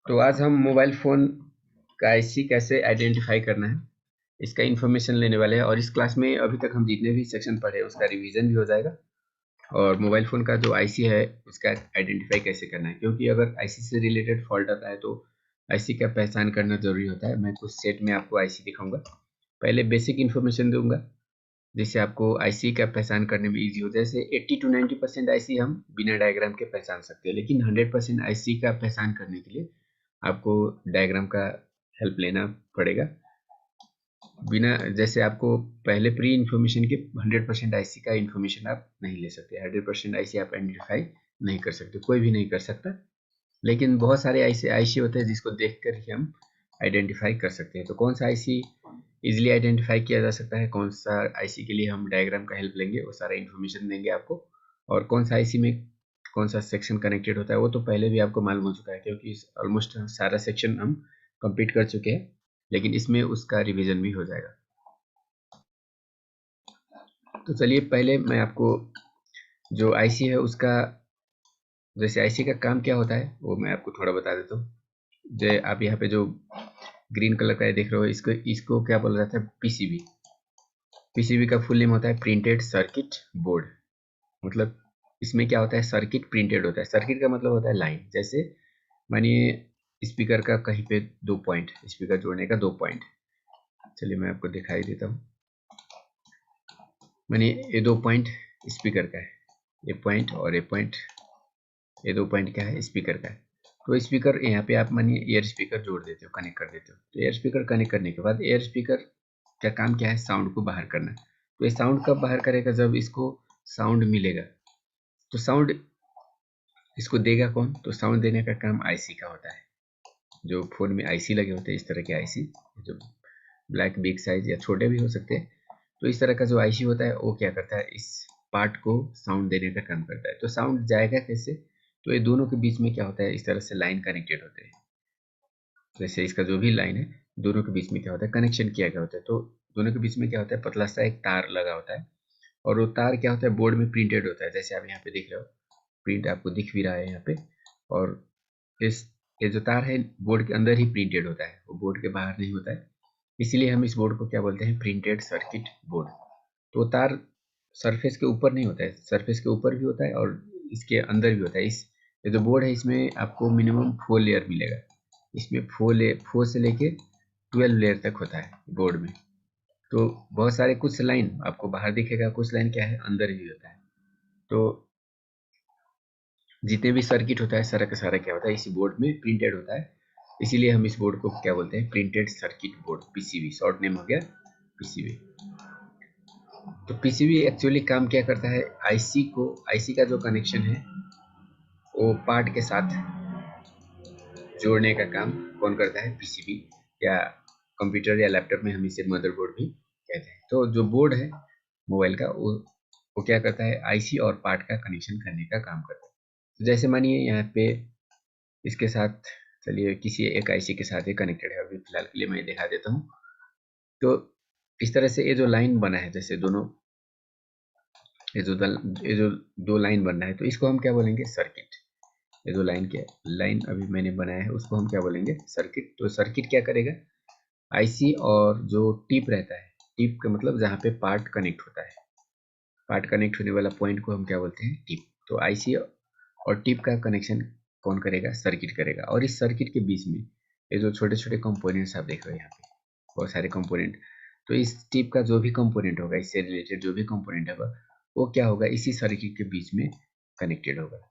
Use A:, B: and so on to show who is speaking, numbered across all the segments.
A: तो आज हम मोबाइल फ़ोन का आईसी कैसे आइडेंटिफाई करना है, इसका इन्फॉर्मेशन लेने वाले हैं। और इस क्लास में अभी तक हम जितने भी सेक्शन पढ़े उसका रिवीजन भी हो जाएगा और मोबाइल फ़ोन का जो आईसी है उसका आइडेंटिफाई कैसे करना है, क्योंकि अगर आईसी से रिलेटेड फॉल्ट आता है तो आईसी का पहचान करना ज़रूरी होता है। मैं कुछ सेट में आपको आईसी दिखाऊंगा, पहले बेसिक इन्फॉर्मेशन दूंगा जिससे आपको आईसी का पहचान करने में ईजी हो जाए। जैसे 80 to 90% आईसी हम बिना डायग्राम के पहचान सकते हैं, लेकिन 100% आईसी का पहचान करने के लिए आपको डायग्राम का हेल्प लेना पड़ेगा। बिना जैसे आपको पहले प्री इन्फॉर्मेशन के 100% आईसी का इन्फॉर्मेशन आप नहीं ले सकते, 100% आईसी आप आइडेंटिफाई नहीं कर सकते, कोई भी नहीं कर सकता। लेकिन बहुत सारे आईसी आईसी होते हैं जिसको देखकर ही हम आइडेंटिफाई कर सकते हैं। तो कौन सा आईसी इजीली आइडेंटिफाई किया जा सकता है, कौन सा आईसी के लिए हम डायग्राम का हेल्प लेंगे, वो सारा इन्फॉर्मेशन देंगे आपको। और कौन सा आईसी में कौन सा सेक्शन कनेक्टेड होता है वो तो पहले भी आपको मालूम हो चुका है, क्योंकि ऑलमोस्ट सारा सेक्शन हम कंप्लीट कर चुके हैं, लेकिन इसमें उसका रिवीजन भी हो जाएगा। तो चलिए पहले मैं आपको जो आईसी है उसका, जैसे आईसी का काम क्या होता है वो मैं आपको थोड़ा बता देता हूँ। जो आप यहाँ पे जो ग्रीन कलर का देख रहे हो, इसको इसको क्या बोला जाता है, पीसीबी। पीसीबी का फुल नेम होता है प्रिंटेड सर्किट बोर्ड। मतलब इसमें क्या होता है, सर्किट प्रिंटेड होता है। सर्किट का मतलब होता है लाइन। जैसे मानिए स्पीकर का कहीं पे 2 पॉइंट, स्पीकर जोड़ने का 2 पॉइंट, चलिए मैं आपको दिखाई देता हूँ। मानिए ये 2 पॉइंट स्पीकर का है, ये पॉइंट और ये पॉइंट, ये 2 पॉइंट क्या है, स्पीकर का है। तो स्पीकर यहाँ पे आप मानिए एयर स्पीकर जोड़ देते हो, कनेक्ट कर देते हो। तो एयर स्पीकर कनेक्ट करने के बाद एयर स्पीकर का काम क्या है, साउंड को बाहर करना। तो ये साउंड कब बाहर करेगा, जब इसको साउंड मिलेगा। तो साउंड इसको देगा कौन, तो साउंड देने का काम आईसी का होता है। जो फोन में आईसी लगे होते हैं, इस तरह के आईसी, जो ब्लैक बिग साइज या छोटे भी हो सकते हैं। तो इस तरह का जो आईसी होता है वो क्या करता है, इस पार्ट को साउंड देने का काम करता है। तो साउंड जाएगा कैसे, तो ये दोनों के बीच में क्या होता है, इस तरह से लाइन कनेक्टेड होते हैं। जैसे इसका जो भी लाइन है, दोनों के बीच में क्या होता है, कनेक्शन किया गया होता है। तो दोनों के बीच में क्या होता है, पतला सा एक तार लगा होता है। और वो तार क्या होता है, बोर्ड में प्रिंटेड होता है। जैसे आप यहाँ पे देख रहे हो, प्रिंट आपको दिख भी रहा है यहाँ पे। और इस ये जो तार है बोर्ड के अंदर ही प्रिंटेड होता है, वो बोर्ड के बाहर नहीं होता है। इसीलिए हम इस बोर्ड को क्या बोलते हैं, प्रिंटेड सर्किट बोर्ड। तो तार सरफेस के ऊपर नहीं होता है, सरफेस के ऊपर भी होता है और इसके अंदर भी होता है। इस ये जो बोर्ड है इसमें आपको मिनिमम 4 लेयर मिलेगा। इसमें 4 से लेके 12 लेयर तक होता है बोर्ड में। तो बहुत सारे कुछ लाइन आपको बाहर दिखेगा, कुछ लाइन क्या है, अंदर भी होता है। तो जितने भी सर्किट होता है सारा का सारा क्या होता है, इसी बोर्ड में प्रिंटेड होता है। इसीलिए हम इस बोर्ड को क्या बोलते हैं, printed circuit board, PCB, short name हो गया पीसीबी। तो पीसीबी एक्चुअली काम क्या करता है, आईसी का जो कनेक्शन है वो पार्ट के साथ जोड़ने का काम कौन करता है, पीसीबी। या कंप्यूटर या लैपटॉप में हम इसे मदरबोर्ड भी कहते हैं। तो जो बोर्ड है मोबाइल का, वो क्या करता है, आईसी और पार्ट का कनेक्शन करने का काम करता है। तो जैसे मानिए यहाँ पे इसके साथ, चलिए किसी एक आईसी के साथ ही कनेक्टेड है, अभी फिलहाल के लिए मैं दिखा देता हूँ। तो इस तरह से ये जो लाइन बना है, जैसे दोनों ये जो दो लाइन बन रहा है, तो इसको हम क्या बोलेंगे, सर्किट। ये जो लाइन अभी मैंने बनाया है उसको हम क्या बोलेंगे, सर्किट। तो सर्किट क्या करेगा, आईसी और जो टिप रहता है, टिप का मतलब जहाँ पे पार्ट कनेक्ट होता है, पार्ट कनेक्ट होने वाला पॉइंट को हम क्या बोलते हैं, टिप। तो आईसी और टिप का कनेक्शन कौन करेगा, सर्किट करेगा। और इस सर्किट के बीच में ये जो छोटे छोटे कंपोनेंट्स आप देख रहे हो यहाँ पे, बहुत सारे कंपोनेंट। तो इस टिप का जो भी कंपोनेंट होगा, इससे रिलेटेड जो भी कंपोनेंट होगा, वो क्या होगा, इसी सर्किट के बीच में कनेक्टेड होगा।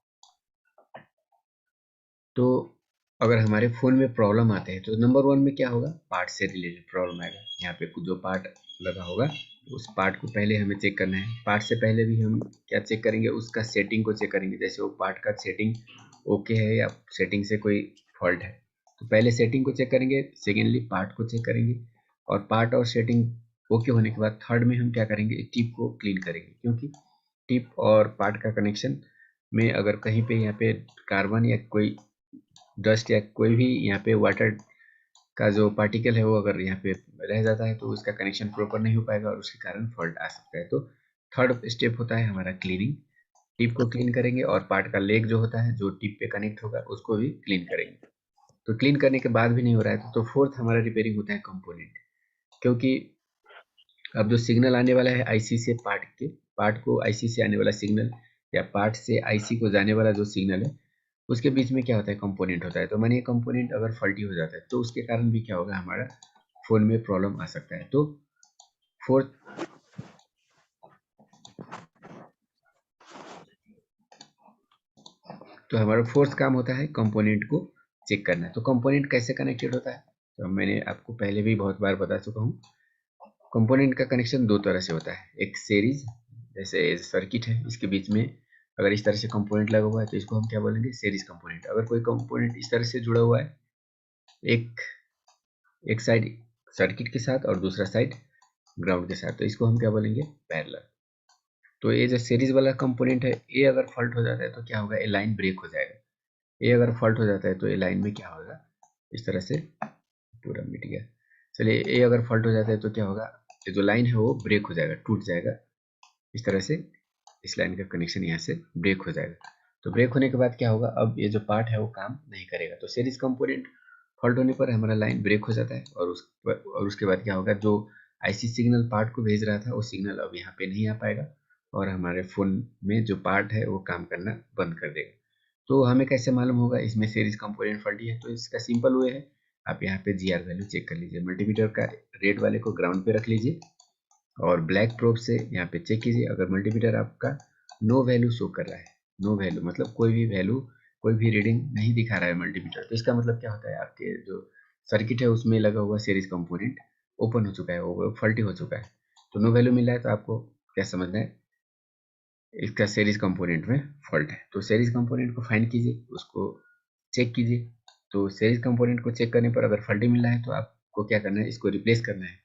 A: तो अगर हमारे फ़ोन में प्रॉब्लम आते हैं तो नंबर 1 में क्या होगा, पार्ट से रिलेटेड प्रॉब्लम आएगा। यहाँ पे जो पार्ट लगा होगा उस पार्ट को पहले हमें चेक करना है। पार्ट से पहले भी हम क्या चेक करेंगे, उसका सेटिंग को चेक करेंगे। जैसे वो पार्ट का सेटिंग ओके है या सेटिंग से कोई फॉल्ट है, तो पहले सेटिंग को चेक करेंगे, सेकेंडली पार्ट को चेक करेंगे। और पार्ट और सेटिंग ओके होने के बाद थर्ड में हम क्या करेंगे, टिप को क्लीन करेंगे। क्योंकि टिप और पार्ट का कनेक्शन में अगर कहीं पे यहाँ पे कार्बन या कोई डस्ट या कोई भी यहाँ पे वाटर का जो पार्टिकल है वो अगर यहाँ पे रह जाता है तो उसका कनेक्शन प्रॉपर नहीं हो पाएगा और उसके कारण फॉल्ट आ सकता है। तो थर्ड स्टेप होता है हमारा क्लीनिंग। टिप को क्लीन करेंगे और पार्ट का लेग जो होता है, जो टिप पे कनेक्ट होगा, उसको भी क्लीन करेंगे। तो क्लीन करने के बाद भी नहीं हो रहा है तो फोर्थ हमारा रिपेयरिंग होता है कंपोनेंट, क्योंकि अब जो सिग्नल आने वाला है आईसी से पार्ट को आईसी से आने वाला सिग्नल या पार्ट से आईसी को जाने वाला जो सिग्नल है उसके बीच में क्या होता है, कंपोनेंट होता है। तो मानिए कंपोनेंट अगर फॉल्टी हो जाता है तो उसके कारण भी क्या होगा, हमारा फोन में प्रॉब्लम आ सकता है। तो फोर्थ तो हमारा फोर्थ काम होता है कंपोनेंट को चेक करना। तो कंपोनेंट कैसे कनेक्टेड होता है, तो मैंने आपको पहले भी बहुत बार बता चुका हूँ। कंपोनेंट का कनेक्शन दो तरह से होता है, एक सीरीज, जैसे सर्किट है इसके बीच में अगर इस तरह से कंपोनेंट लगा हुआ है तो इसको हम क्या बोलेंगे, सीरीज कंपोनेंट। अगर कोई कंपोनेंट इस तरह से जुड़ा हुआ है, एक एक साइड सर्किट के साथ और दूसरा साइड ग्राउंड के साथ, तो इसको हम क्या बोलेंगे, पैरेलल। तो ये जो सीरीज वाला कंपोनेंट है, ये अगर फॉल्ट हो जाता है तो क्या होगा, ये लाइन ब्रेक हो जाएगा। ये अगर फॉल्ट हो जाता है तो ये लाइन में क्या होगा, इस तरह से पूरा मिट गया। चलिए, ये अगर फॉल्ट हो जाता है तो क्या होगा, ये जो लाइन है वो ब्रेक हो जाएगा, टूट जाएगा इस तरह से। इस लाइन का कनेक्शन यहाँ से ब्रेक हो जाएगा। तो ब्रेक होने के बाद क्या होगा, अब ये जो पार्ट है वो काम नहीं करेगा। तो सीरीज कंपोनेंट फॉल्ट होने पर हमारा लाइन ब्रेक हो जाता है और उसके बाद क्या होगा, जो आईसी सिग्नल पार्ट को भेज रहा था वो सिग्नल अब यहाँ पे नहीं आ पाएगा और हमारे फ़ोन में जो पार्ट है वो काम करना बंद कर देगा। तो हमें कैसे मालूम होगा इसमें सीरीज कंपोनेंट फॉल्टी है, तो इसका सिंपल वे है, आप यहाँ पे जीआर वैल्यू चेक कर लीजिए। मल्टीमीटर का रेड वाले को ग्राउंड पे रख लीजिए और ब्लैक प्रोब से यहाँ पे चेक कीजिए। अगर मल्टीमीटर आपका नो वैल्यू शो कर रहा है, नो वैल्यू मतलब कोई भी वैल्यू, कोई भी रीडिंग नहीं दिखा रहा है मल्टीमीटर, तो इसका मतलब क्या होता है, आपके जो सर्किट है उसमें लगा हुआ सीरीज कंपोनेंट ओपन हो चुका है, वो फॉल्टी हो चुका है। तो नो वैल्यू मिल रहा है तो आपको क्या समझना है, इसका सीरीज कंपोनेंट में फॉल्ट है। तो सीरीज कंपोनेंट को फाइंड कीजिए, उसको चेक कीजिए। तो सीरीज कंपोनेंट को चेक करने पर अगर फॉल्टी मिल रहा है तो आपको क्या करना है, इसको रिप्लेस करना है।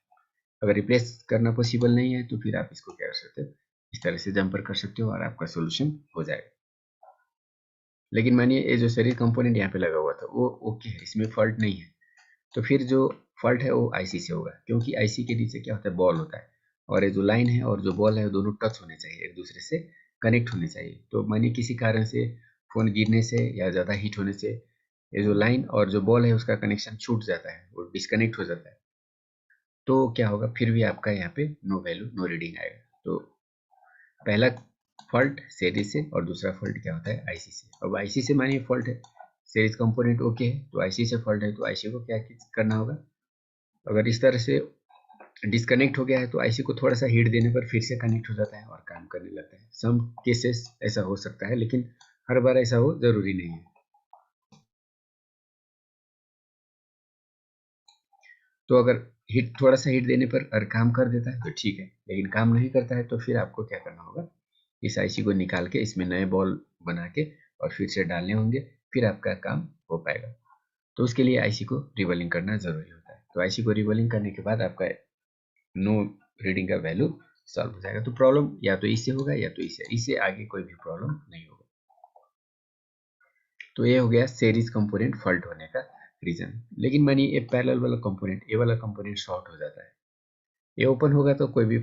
A: अगर रिप्लेस करना पॉसिबल नहीं है तो फिर आप इसको क्या कर सकते हो, इस तरह से जंपर कर सकते हो और आपका सोल्यूशन हो जाएगा। लेकिन मानिए ये जो सीरीज कंपोनेंट यहाँ पे लगा हुआ था वो ओके है, इसमें फॉल्ट नहीं है, तो फिर जो फॉल्ट है वो आईसी से होगा, क्योंकि आईसी के नीचे क्या होता है, बॉल होता है और ये जो लाइन है और जो बॉल है दोनों टच होने चाहिए, एक दूसरे से कनेक्ट होने चाहिए। तो मानिए किसी कारण से फ़ोन गिरने से या ज़्यादा हीट होने से ये जो लाइन और जो बॉल है उसका कनेक्शन छूट जाता है, वो डिस्कनेक्ट हो जाता है। तो क्या होगा, फिर भी आपका यहाँ पे नो वैल्यू नो रीडिंग आएगा। तो पहला फॉल्ट सीरीज से और दूसरा फॉल्ट क्या होता है, आईसी से। अब आईसी से मानिए फॉल्ट है, सीरीज कंपोनेंट ओके है तो आईसी से फॉल्ट है, तो आईसी को क्या करना होगा, अगर इस तरह से डिस्कनेक्ट हो गया है तो आईसी को थोड़ा सा हीट देने पर फिर से कनेक्ट हो जाता है और काम करने लगता है। सम केसेस ऐसा हो सकता है, लेकिन हर बार ऐसा हो जरूरी नहीं है। तो अगर थोड़ा सा हीट देने पर अगर काम कर देता है तो ठीक है, लेकिन काम नहीं करता है तो फिर आपको क्या करना होगा, इस आईसी को निकाल के इसमें नए बॉल बना के और फिर से डालने होंगे, फिर आपका काम हो पाएगा। तो उसके लिए आईसी को रिवॉल्विंग करना जरूरी होता है। तो आईसी को रिवॉल्विंग करने के बाद आपका नो रीडिंग का वैल्यू सॉल्व हो जाएगा। तो प्रॉब्लम या तो इससे होगा या तो इससे आगे कोई भी प्रॉब्लम नहीं होगा। तो ये हो गया सीरीज कंपोनेंट फॉल्ट होने का रीजन। लेकिन मानिए ये पैरेलल वाला कंपोनेंट, ये वाला कंपोनेंट शॉर्ट हो जाता है, ये ओपन होगा तो कोई भी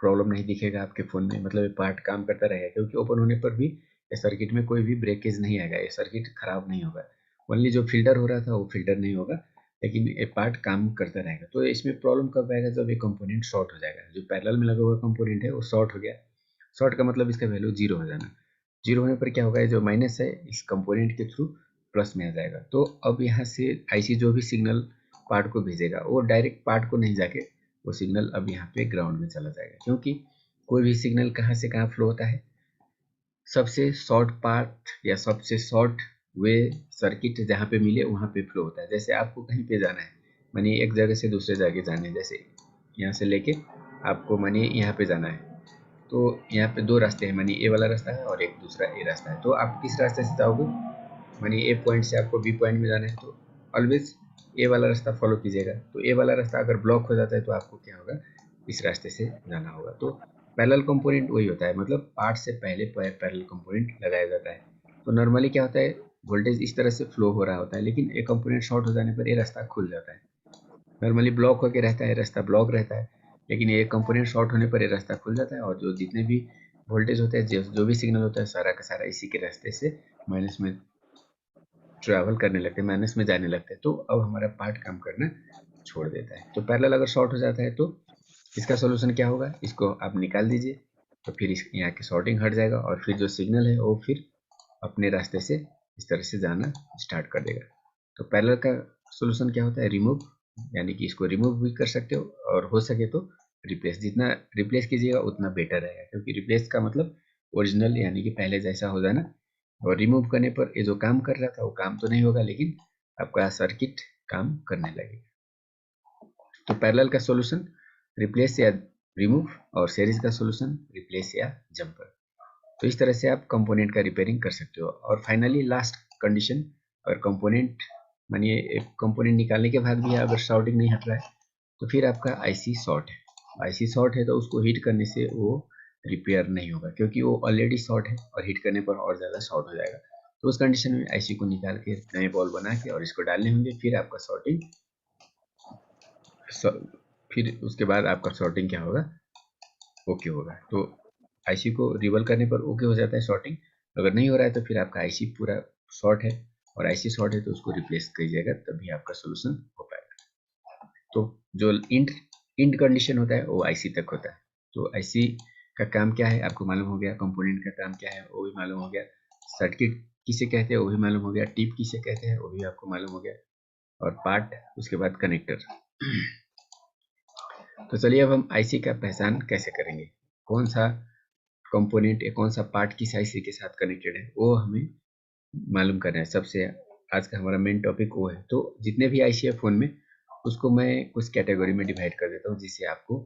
A: प्रॉब्लम नहीं दिखेगा आपके फ़ोन में, मतलब ये पार्ट काम करता रहेगा, क्योंकि ओपन होने पर भी ये सर्किट में कोई भी ब्रेकेज नहीं आएगा, ये सर्किट खराब नहीं होगा। ओनली जो फिल्टर हो रहा था वो फिल्टर नहीं होगा, लेकिन ये पार्ट काम करता रहेगा। तो इसमें प्रॉब्लम कब आएगा, जब ये कंपोनेंट शॉर्ट हो जाएगा। जो पैरेलल में लगा हुआ कंपोनेंट है वो शॉर्ट हो गया, शॉर्ट का मतलब इसका वैल्यू जीरो हो जाना। जीरो होने पर क्या होगा, जो माइनस है इस कंपोनेंट के थ्रू प्लस में आ जाएगा। तो अब यहाँ से आईसी जो भी सिग्नल पार्ट को भेजेगा वो डायरेक्ट पार्ट को नहीं जाके वो सिग्नल अब यहाँ पे ग्राउंड में चला जाएगा, क्योंकि कोई भी सिग्नल कहाँ से कहाँ फ्लो होता है, सबसे शॉर्ट पार्ट या सबसे शॉर्ट वे सर्किट जहाँ पे मिले वहाँ पे फ्लो होता है। जैसे आपको कहीं पे जाना है, मानिए एक जगह से दूसरे जगह जाना है, जैसे यहाँ से लेके आपको मानिए यहाँ पे जाना है, तो यहाँ पे दो रास्ते हैं, मानिए ए वाला रास्ता है और एक दूसरा ए रास्ता है। तो आप किस रास्ते से जाओगे, मानिए ए पॉइंट से आपको बी पॉइंट में जाना है तो ऑलवेज ए वाला रास्ता फॉलो कीजिएगा। तो ए वाला रास्ता अगर ब्लॉक हो जाता है तो आपको क्या होगा, इस रास्ते से जाना होगा। तो पैरेलल कंपोनेंट वही होता है, मतलब पार्ट से पहले पैरेलल कंपोनेंट लगाया जाता है। तो नॉर्मली क्या होता है, वोल्टेज इस तरह से फ्लो हो रहा होता है, लेकिन एक कंपोनेंट शॉर्ट हो जाने पर ये रास्ता खुल जाता है। नॉर्मली ब्लॉक होकर रहता है, रास्ता ब्लॉक रहता है, लेकिन ये कंपोनेंट शॉर्ट होने पर ये रास्ता खुल जाता है और जो जितने भी वोल्टेज होते हैं, जो भी सिग्नल होता है, सारा का सारा इसी के रास्ते से माइनस में ट्रैवल करने लगते हैं, माइनस में जाने लगते हैं, तो अब हमारा पार्ट काम करना छोड़ देता है। तो पैरेलल अगर शॉर्ट हो जाता है तो इसका सोल्यूशन क्या होगा, इसको आप निकाल दीजिए, तो फिर इस यहाँ की शॉर्टिंग हट जाएगा और फिर जो सिग्नल है वो फिर अपने रास्ते से इस तरह से जाना स्टार्ट कर देगा। तो पैरेलल का सोल्यूशन क्या होता है, रिमूव, यानी कि इसको रिमूव भी कर सकते हो और हो सके तो रिप्लेस, जितना रिप्लेस कीजिएगा उतना बेटर रहेगा, क्योंकि रिप्लेस का मतलब ओरिजिनल यानी कि पहले जैसा हो जाना, और रिमूव करने पर ये जो काम कर रहा था वो काम तो नहीं होगा, लेकिन आपका सर्किट काम करने लगेगा। तो पैरेलल का सॉल्यूशन रिप्लेस या रिमूव, और सीरीज का सॉल्यूशन रिप्लेस या जंपर। तो इस तरह से आप कंपोनेंट का रिपेयरिंग कर सकते हो। और फाइनली लास्ट कंडीशन, अगर कंपोनेंट मानिए एक कंपोनेंट निकालने के बाद भी अगर शॉर्टिंग नहीं हट रहा है तो फिर आपका आईसी शॉर्ट है। आईसी शॉर्ट है तो उसको हीट करने से वो रिपेयर नहीं होगा, क्योंकि वो ऑलरेडी शॉर्ट है और हीट करने पर और ज़्यादा शॉर्ट हो जाएगा। तो उस कंडीशन में आईसी को निकाल के नए बॉल बना के और इसको डालने होंगे, फिर आपका शॉर्टिंग, फिर उसके बाद आपका शॉर्टिंग क्या होगा, ओके होगा। तो आईसी को रिवल करने पर ओके हो जाता है शॉर्टिंग। अगर नहीं हो रहा है तो फिर आपका आईसी पूरा शॉर्ट है, और आईसी शॉर्ट है तो उसको रिप्लेस कीजिएगा, तभी आपका सोल्यूशन हो पाएगा। तो जो इंड कंडीशन होता है वो आईसी तक होता है। तो आईसी का काम क्या है आपको मालूम हो गया, कंपोनेंट का काम क्या है वो भी मालूम हो गया, सर्किट किसे कहते हैं वो भी मालूम हो गया, टिप किसे कहते हैं वो भी आपको मालूम हो गया, और पार्ट, उसके बाद कनेक्टर। तो चलिए अब हम आईसी का पहचान कैसे करेंगे, कौन सा कंपोनेंट या कौन सा पार्ट किस आईसी के साथ कनेक्टेड है वो हमें मालूम करना है। सबसे आज का हमारा मेन टॉपिक वो है। तो जितने भी आईसी है फ़ोन में उसको मैं कुछ कैटेगरी में डिवाइड कर देता हूँ, जिससे आपको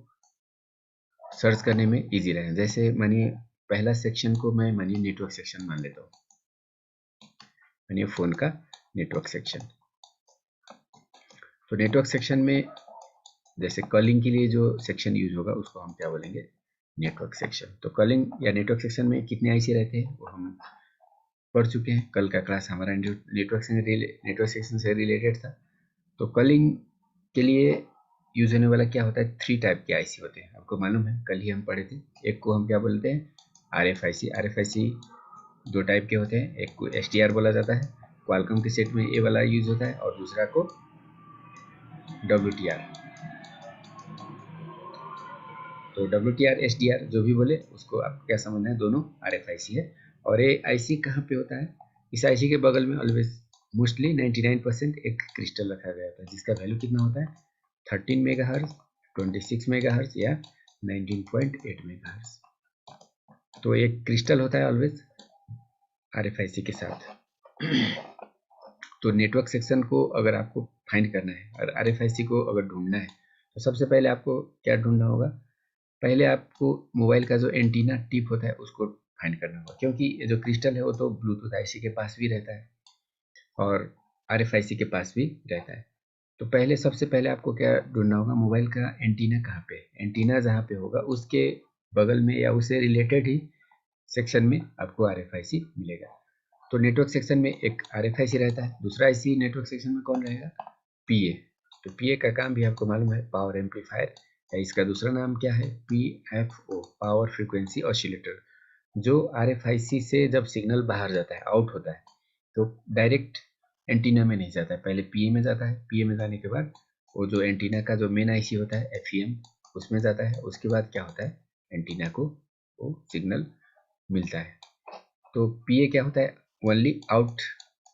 A: सर्च करने में इजी रहे। जैसे मानिए पहला सेक्शन को मैं मानिए नेटवर्क सेक्शन मान लेता हूँ, मानिए फ़ोन का नेटवर्क सेक्शन। तो नेटवर्क सेक्शन में जैसे कॉलिंग के लिए जो सेक्शन यूज होगा उसको हम क्या बोलेंगे, नेटवर्क सेक्शन। तो कॉलिंग या नेटवर्क सेक्शन में कितने आईसी रहते हैं वो हम पढ़ चुके हैं, कल का क्लास हमारा नेटवर्क सेक्शन से रिलेटेड था। तो कॉलिंग के लिए यूज होने वाला क्या होता है, 3 टाइप के आईसी होते हैं, आपको मालूम है, कल ही हम पढ़े थे। एक को हम क्या बोलते हैं, आरएफआईसी। आरएफआईसी 2 टाइप के होते हैं, एक को एसटीआर बोला जाता है, क्वालकॉम के सेट में ये वाला यूज होता है, और दूसरा को डब्ल्यूटीआर। तो डब्ल्यूटीआर एसडीआर जो भी बोले उसको आपको क्या समझना है, दोनों आरएफआईसी है। और ये आईसी कहाँ पे होता है, इस आईसी के बगल में ऑलवेज मोस्टली 99% एक क्रिस्टल रखा गया होता है, जिसका वैल्यू कितना होता है, 13 मेगाहर्ट्ज, 26 मेगाहर्ट्ज या 19.8 मेगाहर्ट्ज। तो एक क्रिस्टल होता है ऑलवेज आरएफआईसी के साथ। तो नेटवर्क सेक्शन को अगर आपको फाइंड करना है और आरएफआईसी को अगर ढूंढना है तो सबसे पहले आपको क्या ढूंढना होगा, पहले आपको मोबाइल का जो एंटीना टिप होता है उसको फाइंड करना होगा, क्योंकि ये जो क्रिस्टल है वो तो ब्लूटूथ आईसी के पास भी रहता है और आरएफआईसी के पास भी रहता है। तो पहले सबसे पहले आपको क्या ढूंढना होगा, मोबाइल का एंटीना कहाँ पे, एंटीना जहाँ पे होगा उसके बगल में या उससे रिलेटेड ही सेक्शन में आपको आरएफआईसी मिलेगा। तो नेटवर्क सेक्शन में एक आरएफआईसी रहता है, दूसरा आईसी नेटवर्क सेक्शन में कौन रहेगा, पीए। तो पीए का काम भी आपको मालूम है, पावर एम्पलीफायर, या इसका दूसरा नाम क्या है, पीएफओ, पावर फ्रीक्वेंसी ऑसिलेटर। जो आरएफआईसी से जब सिग्नल बाहर जाता है, आउट होता है, तो डायरेक्ट एंटीना में नहीं जाता है, पहले पीए में जाता है, पीए में जाने के बाद वो जो एंटीना का जो मेन आईसी होता है एफईएम उसमें जाता है, उसके बाद क्या होता है, एंटीना को वो सिग्नल मिलता है। तो पीए क्या होता है, ओनली आउट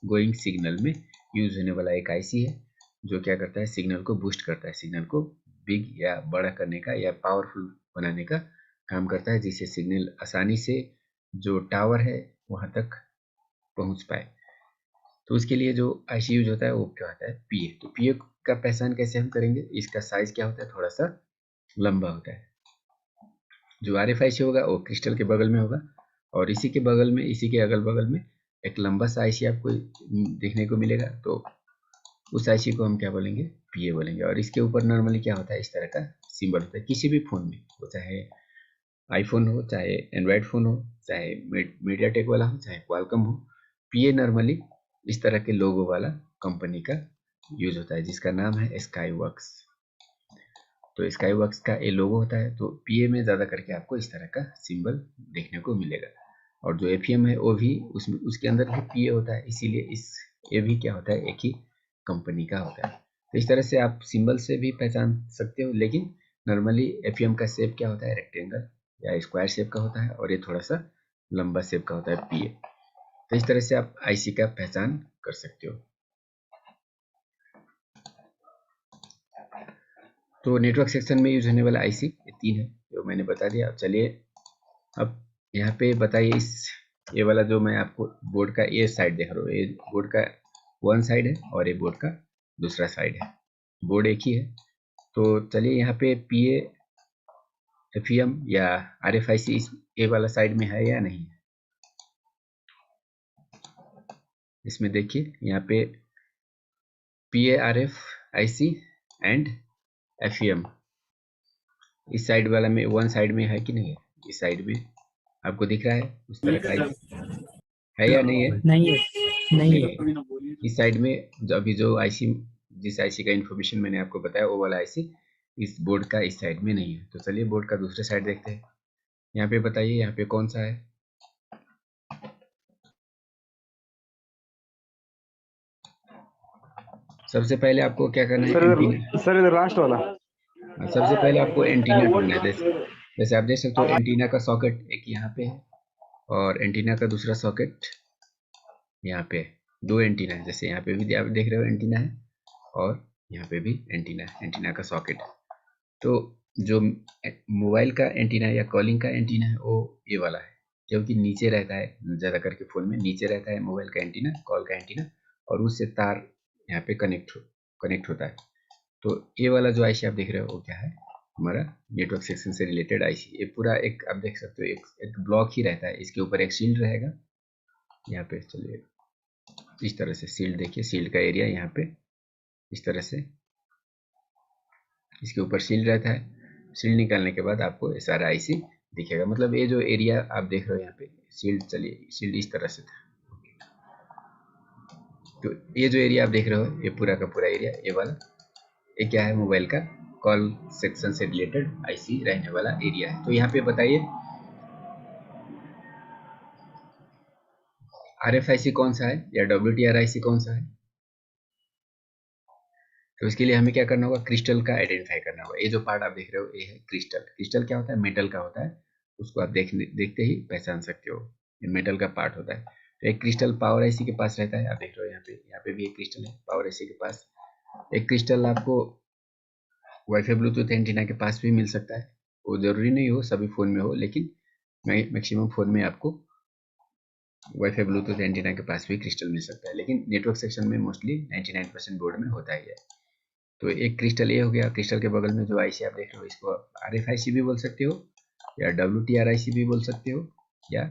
A: गोइंग सिग्नल में यूज होने वाला एक आईसी है, जो क्या करता है, सिग्नल को बूस्ट करता है, सिग्नल को बिग या बड़ा करने का या पावरफुल बनाने का काम करता है, जिससे सिग्नल आसानी से जो टावर है वहां तक पहुंच पाए। तो उसके लिए जो आईसी यूज होता है वो क्या होता है, पीए। तो पीए का पहचान कैसे हम करेंगे, इसका साइज क्या होता है, थोड़ा सा लंबा होता है। जो आरएफआईसी होगा वो क्रिस्टल के बगल में होगा, और इसी के बगल में, इसी के अगल बगल में एक लंबा सा आईसी आपको देखने को मिलेगा। तो उस आईसी को हम क्या बोलेंगे, पीए बोलेंगे। और इसके ऊपर नॉर्मली क्या होता है, इस तरह का सिंबल होता है किसी भी फ़ोन में, वो चाहे आईफोन हो, चाहे एंड्रॉयड फ़ोन हो, चाहे मीडियाटेक वाला हो, चाहे क्वालकॉम हो, पीए नॉर्मली इस तरह के लोगो वाला कंपनी का यूज होता है, जिसका नाम है स्काईवर्क्स। तो स्काईवर्क्स का ये लोगो होता है। तो पीए में ज़्यादा करके आपको इस तरह का सिंबल देखने को मिलेगा। और जो एफईएम है वो भी उसमें, उसके अंदर भी पीए होता है, इसीलिए इस ये भी क्या होता है, एक ही कंपनी का होता है। तो इस तरह से आप सिंबल से भी पहचान सकते हो, लेकिन नॉर्मली एफईएम का शेप क्या होता है, रेक्टेंगल या स्क्वायर शेप का होता है, और ये थोड़ा सा लंबा शेप का होता है, पीए। तो इस तरह से आप आईसी का पहचान कर सकते हो। तो नेटवर्क सेक्शन में यूज होने वाला आईसी ये 3 है, जो मैंने बता दिया। चलिए अब यहाँ पे बताइए, इस ये वाला जो मैं आपको बोर्ड का ये साइड देख रहा हूँ, ये बोर्ड का वन साइड है और ये बोर्ड का दूसरा साइड है, बोर्ड एक ही है। तो चलिए यहाँ पे पीए, एफईएम या आरएफआईसी इस ए वाला साइड में है या नहीं है, इसमें देखिए यहाँ पे पीए, आरएफ, आईसी एंड एफईएम इस साइड वाला में वन साइड में है कि नहीं है, इस साइड में आपको दिख रहा है उस तरह का आईसी है या नहीं है?
B: नहीं है, नहीं है।
A: नहीं है। इस साइड में जो अभी जो आईसी, जिस आईसी का इन्फॉर्मेशन मैंने आपको बताया, वो वाला आईसी इस बोर्ड का इस साइड में नहीं है। तो चलिए बोर्ड का दूसरे साइड देखते हैं। यहाँ पे बताइए, यहाँ पे कौन सा है? सबसे पहले आपको क्या करना है, एंटीना।
B: सर इधर लास्ट वाला।
A: सबसे पहले आपको एंटीना ढूंढना है। जैसे आप देख सकते हो, एंटीना का सॉकेट एक यहाँ पे है और एंटीना का दूसरा सॉकेट यहाँ पे। दो एंटीना है, जैसे यहाँ पे भी आप देख रहे हो एंटीना है और यहाँ पे भी एंटीना है, एंटीना का सॉकेट। तो जो मोबाइल का एंटीना या कॉलिंग का एंटीना है वो ये वाला है, क्योंकि नीचे रहता है, ज़्यादा करके फ़ोन में नीचे रहता है मोबाइल का एंटीना, कॉल का एंटीना, और उससे तार यहाँ पे कनेक्ट होता है। तो ये वाला जो आईसी आप देख रहे हो वो क्या है, हमारा नेटवर्क सेक्शन से रिलेटेड आईसी। ये पूरा एक आप देख सकते हो एक ब्लॉक ही रहता है, इसके ऊपर एक शील्ड रहेगा यहाँ पे। चलिए इस तरह से शील्ड देखिए, शील्ड का एरिया यहाँ पे इस तरह से इसके ऊपर शील्ड रहता है। शील्ड निकालने के बाद आपको ये सारा आईसी दिखेगा, मतलब ये जो एरिया आप देख रहे हो यहाँ पे शील्ड, चलिए शील्ड इस तरह से था। तो ये जो एरिया आप देख रहे हो, ये पूरा का पूरा एरिया, ये वाला ये क्या है, मोबाइल का कॉल सेक्शन से रिलेटेड आईसी रहने वाला एरिया है। तो यहाँ पे बताइए आरएफआईसी कौन सा है या डब्ल्यूटीआर आईसी कौन सा है। तो इसके लिए हमें क्या करना होगा, क्रिस्टल का आइडेंटिफाई करना होगा। ये जो पार्ट आप देख रहे हो ये है क्रिस्टल। क्रिस्टल क्या होता है, मेटल का होता है, उसको आप देखते ही पहचान सकते हो, ये मेटल का पार्ट होता है। तो एक क्रिस्टल पावर आईसी के पास रहता है, आप देख रहे हो यहाँ पे भी एक क्रिस्टल है पावर आईसी के पास। एक क्रिस्टल आपको वाईफाई ब्लूटूथ एंटीना के पास भी मिल सकता है, वो जरूरी नहीं हो सभी फोन में हो, लेकिन मैक्सिमम फोन में आपको वाईफाई ब्लूटूथ एंटीना के पास भी क्रिस्टल मिल सकता है, लेकिन नेटवर्क सेक्शन में मोस्टली 99% बोर्ड में होता ही है। तो एक क्रिस्टल ये हो गया। क्रिस्टल के बगल में जो आईसी आप देख रहे हो, इसको आरएफआईसी भी बोल सकते हो या डब्ल्यूटीआर आईसी भी बोल सकते हो या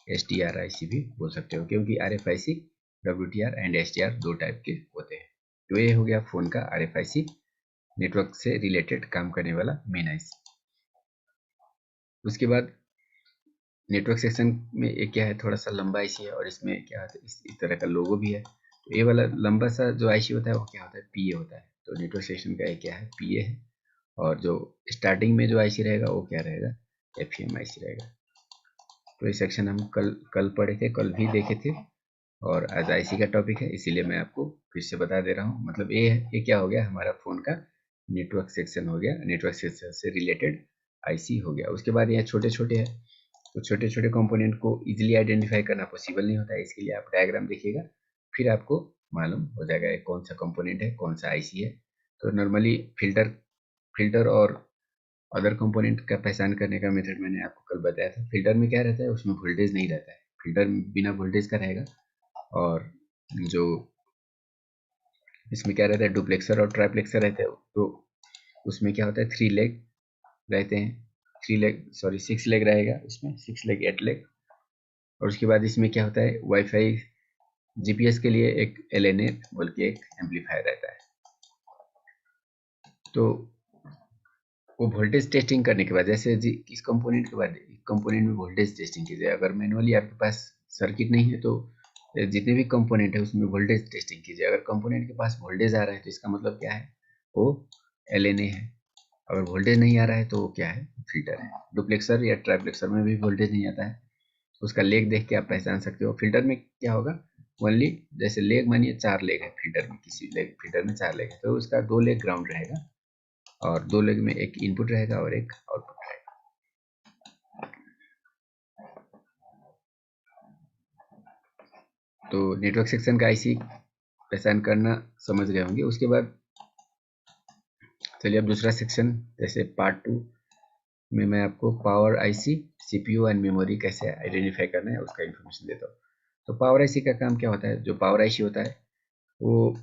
A: एसटीआर आईसी भी बोल सकते हो, क्योंकि आरएफआईसी, डब्ल्यूटीआर एंड एसटीआर दो टाइप के होते हैं। तो ये हो गया फोन का आरएफआईसी, नेटवर्क से रिलेटेड काम करने वाला मेन आईसी। उसके बाद नेटवर्क सेक्शन में एक क्या है, थोड़ा सा लंबा आईसी है और इसमें क्या है, इस तरह का लोगो भी है। तो ये वाला लंबा सा जो आईसी होता है वो क्या होता है, पीए होता है। तो नेटवर्क सेक्शन का क्या है, पीए है। और जो स्टार्टिंग में जो आईसी रहेगा वो क्या रहेगा, एफईएम आईसी रहेगा। तो ये सेक्शन हम कल पढ़े थे, कल भी देखे थे, और आज आईसी का टॉपिक है, इसीलिए मैं आपको फिर से बता दे रहा हूँ। मतलब ये क्या हो गया, हमारा फ़ोन का नेटवर्क सेक्शन हो गया, नेटवर्क सेक्शन से रिलेटेड आईसी हो गया। उसके बाद यहाँ छोटे छोटे है, तो छोटे छोटे कंपोनेंट को इजीली आइडेंटिफाई करना पॉसिबल नहीं होता है, इसके लिए आप डायग्राम देखिएगा, फिर आपको मालूम हो जाएगा कौन सा कंपोनेंट है, कौन सा आईसी है। तो नॉर्मली फिल्टर और अदर कंपोनेंट का पहचान करने का मेथड मैंने आपको कल बताया था। फिल्टर में क्या रहता है, उसमें वोल्टेज नहीं रहता है, फिल्टर बिना वोल्टेज का रहेगा। और जो इसमें क्या रहता है, डुप्लेक्सर और ट्राइप्लेक्सर रहते हैं। तो उसमें क्या होता है, 3 लेग रहते हैं, 6 लेग रहेगा इसमें, 6 लेग 8 लेग। और उसके बाद इसमें क्या होता है, वाईफाई जीपीएस के लिए एक एलएनए बोल के एक एम्पलीफायर रहता है। तो वो वोल्टेज टेस्टिंग करने के बाद, जैसे इस कंपोनेंट के बाद कंपोनेंट में वोल्टेज टेस्टिंग कीजिए। अगर मैनुअली आपके पास सर्किट नहीं है तो जितने भी कंपोनेंट है उसमें वोल्टेज टेस्टिंग कीजिए। अगर कंपोनेंट के पास वोल्टेज आ रहा है तो इसका मतलब क्या है, वो एलएनए है। अगर वोल्टेज नहीं आ रहा है तो वो क्या है, फिल्टर है। डुप्लेक्सर या ट्राइप्लेक्सर में भी वोल्टेज नहीं आता है, उसका लेग देख के आप पहचान सकते हो। फिल्टर में क्या होगा, ओनली, जैसे लेग मानिए 4 लेग है फीडर में, किसी लेग फीडर में 4 लेग है तो उसका 2 लेग ग्राउंड रहेगा और 2 लेग में एक इनपुट रहेगा और एक आउटपुट रहेगा। तो नेटवर्क सेक्शन का आईसी पहचान करना समझ गए होंगे। उसके बाद चलिए अब दूसरा सेक्शन, जैसे पार्ट 2 में मैं आपको power IC, CPU and memory कैसे आइडेंटिफाई करना है उसका इन्फॉर्मेशन देता हूँ। तो पावर आईसी का काम क्या होता है, जो पावर आईसी होता है वो,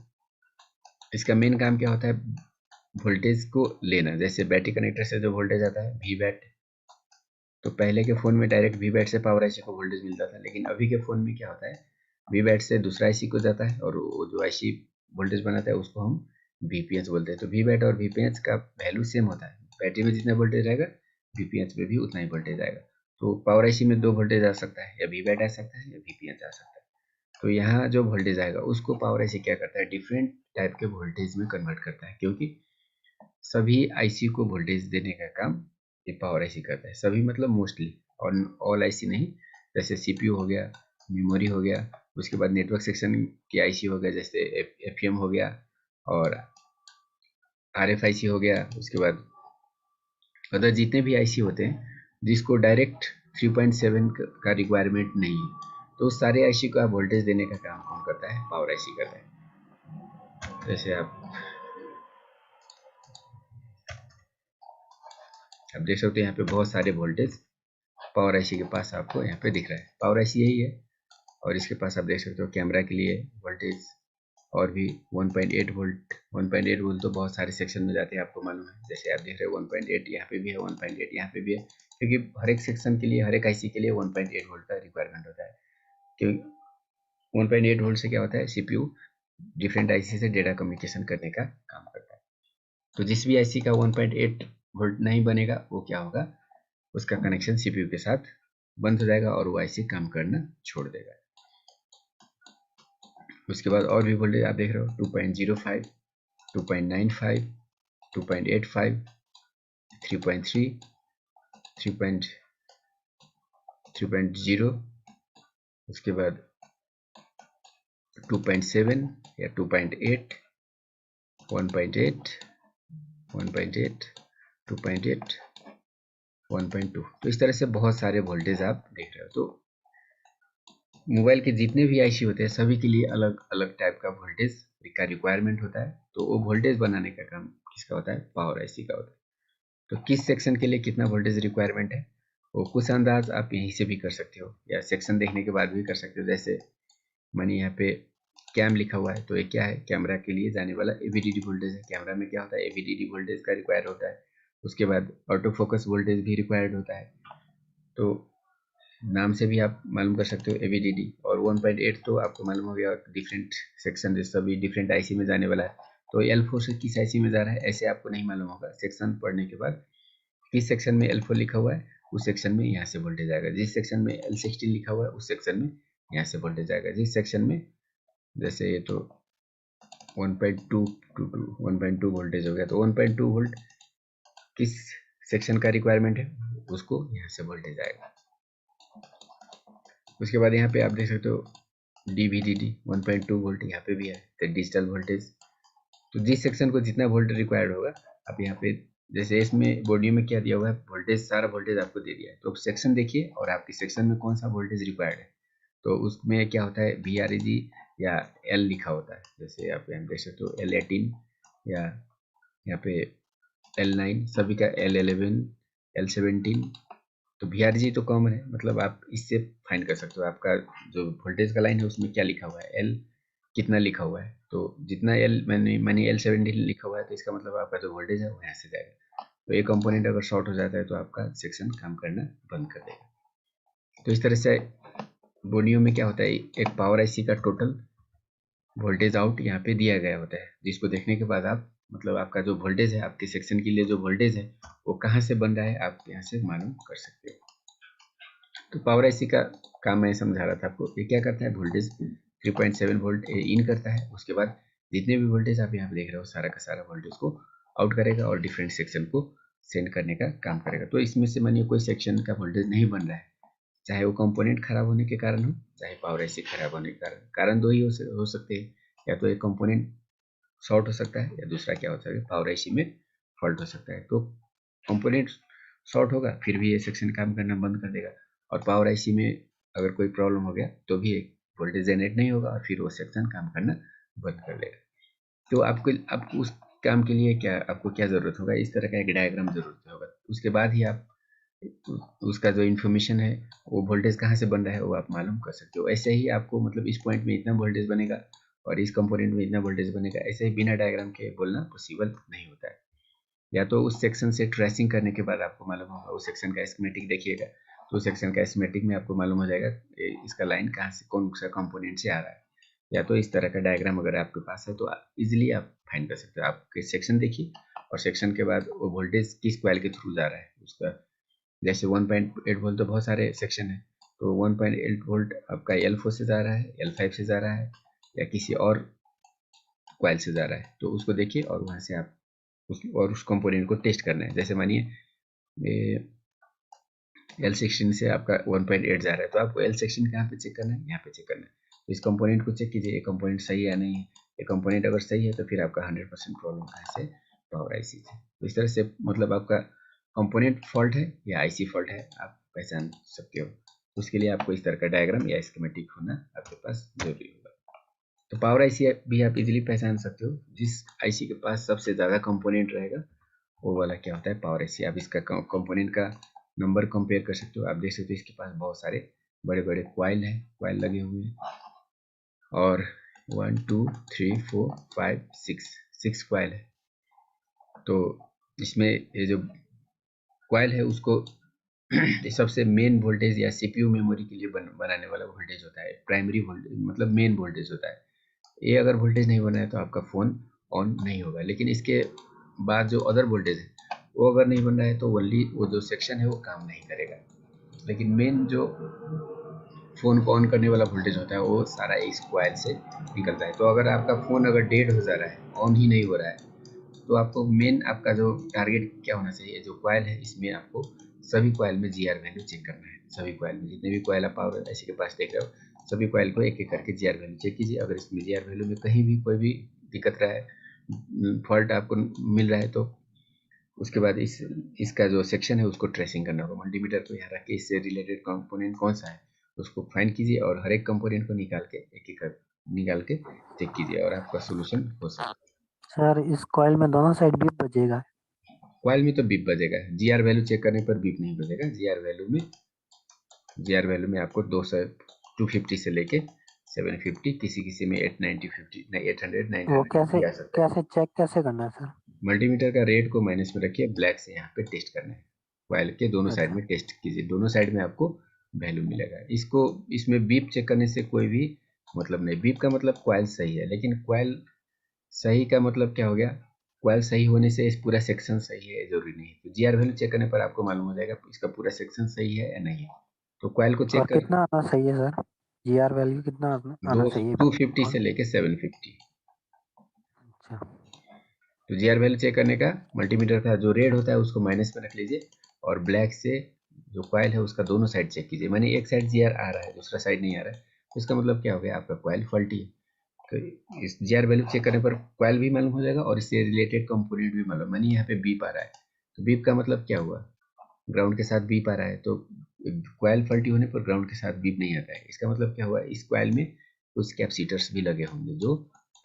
A: इसका मेन काम क्या होता है, वोल्टेज को लेना। जैसे बैटरी कनेक्टर से जो वोल्टेज आता है वी बैट, तो पहले के फ़ोन में डायरेक्ट वी बैट से पावर आईसी को वोल्टेज मिलता था, लेकिन अभी के फ़ोन में क्या होता है, वी बैट से दूसरा आईसी को जाता है और वो जो आईसी वोल्टेज बनाता है उसको हम वीपीएच बोलते हैं। तो वी बैट और वीपीएच का वैल्यू सेम होता है, बैटरी में जितना वोल्टेज रहेगा वीपीएच में भी उतना ही वोल्टेज आएगा। तो पावर आईसी में 2 वोल्टेज आ सकता है, या वी बैट आ सकता है या वीपीएच आ सकता है। तो यहाँ जो वोल्टेज आएगा उसको पावर आईसी क्या करता है, डिफरेंट टाइप के वोल्टेज में कन्वर्ट करता है, क्योंकि सभी आईसी को वोल्टेज देने का काम ये पावर आईसी करता है। सभी मतलब मोस्टली, और ऑल आईसी नहीं। जैसे सीपीयू हो गया, मेमोरी हो गया, उसके बाद नेटवर्क सेक्शन की आईसी हो गया, जैसे एफएम हो गया और आरएफआईसी हो गया। उसके बाद अदर जितने भी आईसी होते हैं जिसको डायरेक्ट 3.7 का रिक्वायरमेंट नहीं है, तो उस सारे आईसी को आप वोल्टेज देने का काम कौन करता है, पावर आईसी करता है। जैसे आप देख सकते हो यहाँ पे बहुत सारे वोल्टेज पावर आईसी के पास आपको यहाँ पे दिख रहा है। पावर आईसी यही है, और इसके पास आप देख सकते हो कैमरा के लिए वोल्टेज और भी 1.8 वोल्ट। 1.8 वोल्ट तो बहुत सारे सेक्शन में जाते हैं, आपको मालूम है। जैसे आप देख रहे हो 1.8 यहाँ पे भी है, 1.8 यहाँ पे भी है, क्योंकि हर एक सेक्शन के लिए, हर एक आईसी के लिए 1.8 वोल्ट का रिक्वायरमेंट होता है। क्योंकि 1.8 वोल्ट से क्या होता है, सीपीयू डिफरेंट आईसी से डेटा कम्युनिकेशन करने का काम करता है। तो जिस भी आईसी का 1.8 वोल्ट नहीं बनेगा वो क्या होगा, उसका कनेक्शन सीपीयू के साथ बंद हो जाएगा और वो आईसी काम करना छोड़ देगा। उसके बाद और भी वोल्टेज आप देख रहे हो 2.05, 2.95, 2.85, 3.3, 3.0, उसके बाद 2.7 या 2.8, 1.8, 1.8, 2.8, 1.2। तो इस तरह से बहुत सारे वोल्टेज आप देख रहे हो। तो मोबाइल के जितने भी आईसी होते हैं सभी के लिए अलग अलग टाइप का वोल्टेज का रिक्वायरमेंट होता है। तो वो वोल्टेज बनाने का काम किसका होता है, पावर आईसी का होता है। तो किस सेक्शन के लिए कितना वोल्टेज रिक्वायरमेंट है वो कुछ अंदाज आप यहीं से भी कर सकते हो, या सेक्शन देखने के बाद भी कर सकते हो। जैसे मानिए यहाँ पे कैम लिखा हुआ है, तो ये क्या है, कैमरा के लिए जाने वाला एवीडीडी वोल्टेज है। कैमरा में क्या होता है, एवीडीडी वोल्टेज का रिक्वायर होता है। उसके बाद ऑटो फोकस वोल्टेज भी रिक्वायर्ड होता है। तो नाम से भी आप मालूम कर सकते हो एवीडीडी। और 1.8 तो आपको मालूम हो गया, डिफरेंट सेक्शन जो सभी डिफरेंट आईसी में जाने वाला है। तो L4 से किस आईसी में जा रहा है ऐसे आपको नहीं मालूम होगा। सेक्शन पढ़ने के बाद किस सेक्शन में L4 लिखा हुआ है उस सेक्शन में यहाँ से वोल्टेज आएगा, जिस सेक्शन में L16 लिखा हुआ है उस सेक्शन में यहाँ से वोल्टेज आएगा, जिस सेक्शन में, जैसे ये तो 1.2 वोल्टेज हो गया, तो 1.2 वोल्ट किस सेक्शन का रिक्वायरमेंट है उसको यहाँ से वोल्टेज आएगा। उसके बाद यहाँ पे आप देख सकते हो DVDD 1.2 वोल्ट यहाँ पे भी है, तो डिजिटल वोल्टेज। तो जिस सेक्शन को जितना वोल्ट रिक्वायर्ड होगा, आप यहाँ पे जैसे इसमें बॉडी में क्या दिया हुआ है, वोल्टेज, सारा वोल्टेज आपको दे दिया है। तो सेक्शन देखिए और आपके सेक्शन में कौन सा वोल्टेज रिक्वायर्ड है, तो उसमें क्या होता है VREG या L लिखा होता है। जैसे आप यहाँ देख सकते हो L18 या यहाँ पे L9, सभी का L11, L17। तो VRG तो कॉमन है, मतलब आप इससे फाइंड कर सकते हो आपका जो वोल्टेज का लाइन है उसमें क्या लिखा हुआ है, L कितना लिखा हुआ है। तो जितना मैंने L17 लिखा हुआ है तो इसका मतलब आपका जो वोल्टेज है वो यहाँ से जाएगा। तो ये कंपोनेंट अगर शॉर्ट हो जाता है तो आपका सेक्शन काम करना बंद कर देगा। तो इस तरह से बोनियो में क्या होता है, एक पावर आईसी का टोटल वोल्टेज आउट यहाँ पे दिया गया होता है, जिसको देखने के बाद आप, मतलब आपका जो वोल्टेज है आपके सेक्शन के लिए जो वोल्टेज है वो कहाँ से बन रहा है आप यहाँ से मालूम कर सकते हो। तो पावर आईसी का काम मैं समझा रहा था आपको। ये क्या करता है, वोल्टेज 3.7 वोल्ट इन करता है, उसके बाद जितने भी वोल्टेज आप यहाँ पे देख रहे हो सारा का सारा वोल्टेज को आउट करेगा और डिफरेंट सेक्शन को सेंड करने का काम करेगा। तो इसमें से मानिए कोई सेक्शन का वोल्टेज नहीं बन रहा है, चाहे वो कंपोनेंट खराब होने के कारण हो, चाहे पावर आईसी खराब होने के कारण दो ही हो सकते हैं। या तो एक कंपोनेंट शॉर्ट हो सकता है, या दूसरा क्या हो सकता है, पावर आईसी में फॉल्ट हो सकता है। तो कंपोनेंट शॉर्ट होगा फिर भी ये सेक्शन काम करना बंद कर देगा, और पावर आईसी में अगर कोई प्रॉब्लम हो गया तो भी वोल्टेज जनरेट नहीं होगा और फिर वो सेक्शन काम करना बंद कर देगा। तो आपको उस काम के लिए आपको क्या ज़रूरत होगा, इस तरह का एक डायग्राम ज़रूरत होगा। उसके बाद ही आप उसका जो इन्फॉर्मेशन है, वो वोल्टेज कहाँ से बन रहा है वो आप मालूम कर सकते हो। ऐसे ही आपको मतलब इस पॉइंट में इतना वोल्टेज बनेगा और इस कंपोनेंट में इतना वोल्टेज बनेगा, ऐसे ही बिना डायग्राम के बोलना पॉसिबल नहीं होता है। या तो उस सेक्शन से ट्रेसिंग करने के बाद आपको मालूम होगा, उस सेक्शन का स्कीमेटिक देखिएगा तो उस सेक्शन का स्कीमेटिक में आपको मालूम हो जाएगा इसका लाइन कहाँ से कौन सा कंपोनेंट से आ रहा है। या तो इस तरह का डायग्राम अगर आपके पास है तो इजीली आप फाइंड कर सकते हो। आपके सेक्शन देखिए और सेक्शन के बाद वो वोल्टेज किस कॉइल के थ्रू जा रहा है उसका। जैसे 1.8 वोल्ट तो बहुत सारे सेक्शन है, तो 1.8 वोल्ट आपका L4 से जा रहा है, L5 से जा रहा है, या किसी और कॉइल से जा रहा है, तो उसको देखिए और वहाँ से आप उस कंपोनेंट को टेस्ट करना है। जैसे मानिए L16 से आपका 1.8 जा रहा है, तो आपको L16 कहाँ पे चेक करना है, यहाँ पे चेक करना है। तो इस कंपोनेंट को चेक कीजिए, ये कंपोनेंट सही है या नहीं है। ये कंपोनेंट अगर सही है तो फिर आपका 100% प्रॉब्लम कहाँ से, पावर आईसी से। तो इस तरह से मतलब आपका कंपोनेंट फॉल्ट है या आईसी फॉल्ट है आप पहचान सकते हो। उसके लिए आपको इस तरह का डायग्राम या स्कीमेटिक होना आपके पास जरूरी होगा। तो पावर आईसी भी आप इजीली पहचान सकते हो। जिस आईसी के पास सबसे ज़्यादा कंपोनेंट रहेगा वो वाला क्या होता है, पावर आईसी। आप इसका कंपोनेंट का नंबर कंपेयर कर सकते हो। आप देख सकते हो इसके पास बहुत सारे बड़े बड़े कॉइल हैं, कॉइल लगे हुए हैं, और 1 2 3 4 5 6 कॉइल है। तो इसमें ये जो कॉइल है उसको सबसे मेन वोल्टेज या सीपीयू मेमोरी के लिए बनाने वाला वोल्टेज होता है, प्राइमरी वोल्टेज मतलब मेन वोल्टेज होता है। ये अगर वोल्टेज नहीं बना है तो आपका फ़ोन ऑन नहीं होगा। लेकिन इसके बाद जो अदर वोल्टेज है वो अगर नहीं बन रहा है तो ओनली वो जो सेक्शन है वो काम नहीं करेगा। लेकिन मेन जो फ़ोन को ऑन करने वाला वोल्टेज होता है वो सारा इस कॉइल से निकलता है। तो अगर आपका फ़ोन अगर डेड हो जा रहा है, ऑन ही नहीं हो रहा है, तो आपको मेन आपका जो टारगेट क्या होना चाहिए, जो कॉइल है इसमें आपको सभी कॉइल में जीआर वैल्यू चेक करना है। सभी कॉइल में जितने भी कॉइल आप पावर आईसी के पास देख रहे हो, सभी कॉइल को एक एक करके जीआर वैल्यू चेक कीजिए। अगर इसमें जीआर वैल्यू में कहीं भी कोई भी दिक्कत रहा है, फॉल्ट आपको मिल रहा है, तो उसके बाद इसका जो सेक्शन है उसको ट्रेसिंग करना होगा। मल्टीमीटर को यहाँ रख के इससे रिलेटेड कंपोनेंट कौन सा है उसको फाइंड कीजिए और हर एक कंपोनेंट को निकाल के एक एक निकाल के चेक कीजिए और आपका सोल्यूशन हो सकता है।
B: सर इस कॉइल में दोनों साइड भी बजेगा?
A: कॉइल में तो बीप बजेगा, जीआर वैल्यू चेक करने पर बीप नहीं बजेगा। जीआर वैल्यू में आपको 250 से लेके 750, किसी किसी में 890 50 नहीं 800
B: वो
A: 900
B: कैसे
A: भी आ सकता है।
B: कैसे चेक कैसे करना है सर?
A: मल्टीमीटर का रेट को माइनस में रखिए, ब्लैक से यहाँ पे टेस्ट करना है। कॉइल के दोनों साइड
B: अच्छा।
A: में टेस्ट कीजिए, दोनों साइड में आपको वैल्यू मिलेगा। इसमें बीप चेक करने से कोई भी मतलब नहीं। बीप का मतलब कॉइल सही है, लेकिन कॉइल सही का मतलब क्या हो गया, कॉइल सही होने से इस पूरा सेक्शन सही है जरूरी नहीं। तो जीआर वैल्यू चेक करने पर आपको मालूम हो जाएगा इसका पूरा सेक्शन सही है या नहीं है। तो कॉइल को
B: और
A: चेक कर
B: कितना आना चाहिए सर? जीआर वैल्यू कितना
A: दो
B: आना चाहिए?
A: 250 से लेके 750।
B: अच्छा।
A: तो जीआर वैल्यू चेक करने का मल्टीमीटर का जो रेड होता है उसको माइनस में रख लीजिए, और ब्लैक से जो कॉइल है उसका दोनों साइड चेक कीजिए। माने एक साइड जीआर आ रहा है दूसरा साइड नहीं आ रहा है, तो इसका मतलब क्या हो गया, आपका कॉइल फॉल्टी है। तो इस जीआर वैल्यू चेक करने पर कॉइल भी मालूम हो जाएगा और इससे रिलेटेड कंपोनेंट भी मालूम। मानिए यहाँ पे बीप आ रहा है, तो बीप का मतलब क्या हुआ, ग्राउंड के साथ बीप आ रहा है, तो कॉइल फॉल्टी होने पर ग्राउंड के साथ बीप नहीं आता है। इसका मतलब क्या हुआ, इस कॉइल में कुछ कैपेसिटर्स भी लगे होंगे जो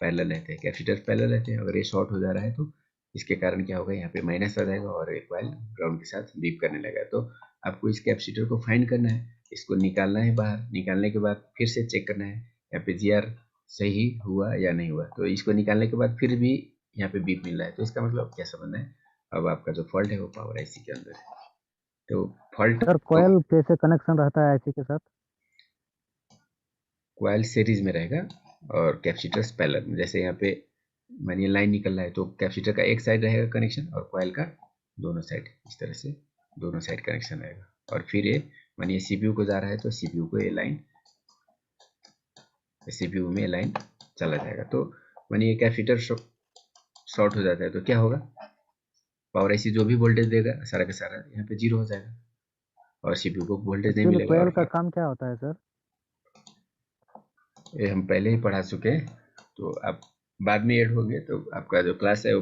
A: पैरेलल रहते हैं। कैपेसिटर्स पैरेलल रहते हैं, अगर ये शॉर्ट हो जा रहा है तो इसके कारण क्या होगा, यहाँ पे माइनस आ जाएगा और एक कॉइल ग्राउंड के साथ बीप करने लगेगा। तो आपको इस कैपेसिटर को फाइंड करना है, इसको निकालना है बाहर। निकालने के बाद फिर से चेक करना है यहाँ पे जीआर सही हुआ या नहीं हुआ। तो इसको निकालने के बाद फिर भी यहाँ पे बीप मिल रहा है, तो इसका मतलब क्या समझना है, अब आपका जो फॉल्ट है वो पावर आईसी के अंदर है। तो फॉल्ट
B: सर कॉयल कैसे कनेक्शन रहता है आईसी के साथ?
A: कॉइल सीरीज में रहेगा और कैपेसिटर्स पैरेलल में। जैसे यहाँ पे मानिए लाइन निकल रहा है तो कैपेसिटर का एक साइड रहेगा कनेक्शन और कॉइल का दोनों साइड, इस तरह से दोनों साइड कनेक्शन रहेगा। और फिर ये मानिए सीपीयू को जा रहा है तो सीपीयू को ये लाइन, सीपीयू में लाइन चला जाएगा। तो मानिए कैपेसिटर शॉर्ट हो जाता है तो क्या होगा, पावर आईसी जो भी वोल्टेज देगा सारा का सारा यहाँ पे जीरो हो जाएगा। और सीपीयू को वोल्टेज नहीं
B: एक्चुअली
A: मिलेगा।
B: कोयल
A: और
B: का काम क्या होता है सर?
A: ये हम पहले ही पढ़ा चुके हैं, तो आप बाद में ऐड होंगे, तो आपका जो क्लास है वो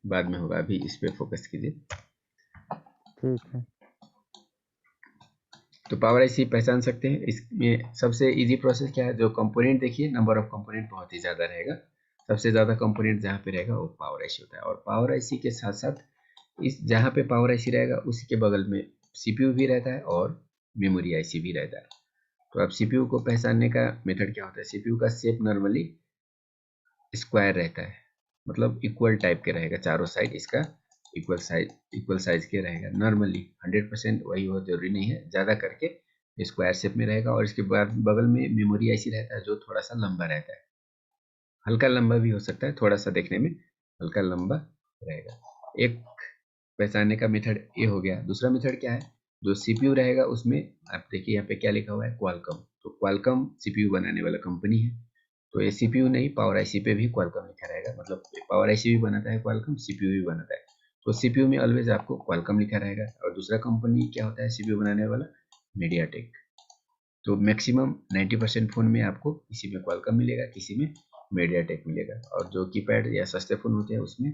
A: बाद में होगा, अभी इस पे फोकस कीजिए।
B: ठीक है।
A: तो पावर आईसी पहचान सकते हैं। इसमें सबसे इजी प्रोसेस क्या है, जो कंपोनेंट देखिए, नंबर ऑफ कंपोनेंट बहुत ही ज़्यादा रहेगा। सबसे ज़्यादा कंपोनेंट जहाँ पे रहेगा वो पावर आईसी होता है। और पावर आईसी के साथ साथ इस जहाँ पे पावर आईसी रहेगा उसी के बगल में सीपीयू भी रहता है और मेमोरी आईसी भी रहता है। तो अब सीपीयू को पहचानने का मेथड क्या होता है, सीपीयू का शेप नॉर्मली स्क्वायर रहता है, मतलब इक्वल टाइप के रहेगा, चारों साइड इसका इक्वल साइज के रहेगा नॉर्मली। 100% वही हो जरूरी नहीं है, ज़्यादा करके स्क्वायर शेप में रहेगा। और इसके बाद बगल में मेमोरी आईसी रहता है जो थोड़ा सा लंबा रहता है, हल्का लंबा भी हो सकता है, थोड़ा सा देखने में हल्का लंबा रहेगा। एक पहचानने का मेथड ये हो गया। दूसरा मेथड क्या है, जो सीपीयू रहेगा उसमें आप देखिए यहाँ पे क्या लिखा हुआ है, क्वालकॉम। तो क्वालकॉम सीपीयू बनाने वाला कंपनी है। तो ये सीपीयू नहीं, पावर आईसी पे भी क्वालकॉम लिखा रहेगा, मतलब पावर आईसी भी बनाता है क्वालकॉम, सीपीयू भी बनाता है। तो सीपीयू में ऑलवेज आपको क्वालकॉम लिखा रहेगा। और दूसरा कंपनी क्या होता है सीपीयू बनाने वाला, मीडियाटेक। तो मैक्सिमम 90% फ़ोन में आपको किसी में क्वालकॉम मिलेगा, किसी में मीडियाटेक मिलेगा। और जो कीपैड या सस्ते फ़ोन होते हैं उसमें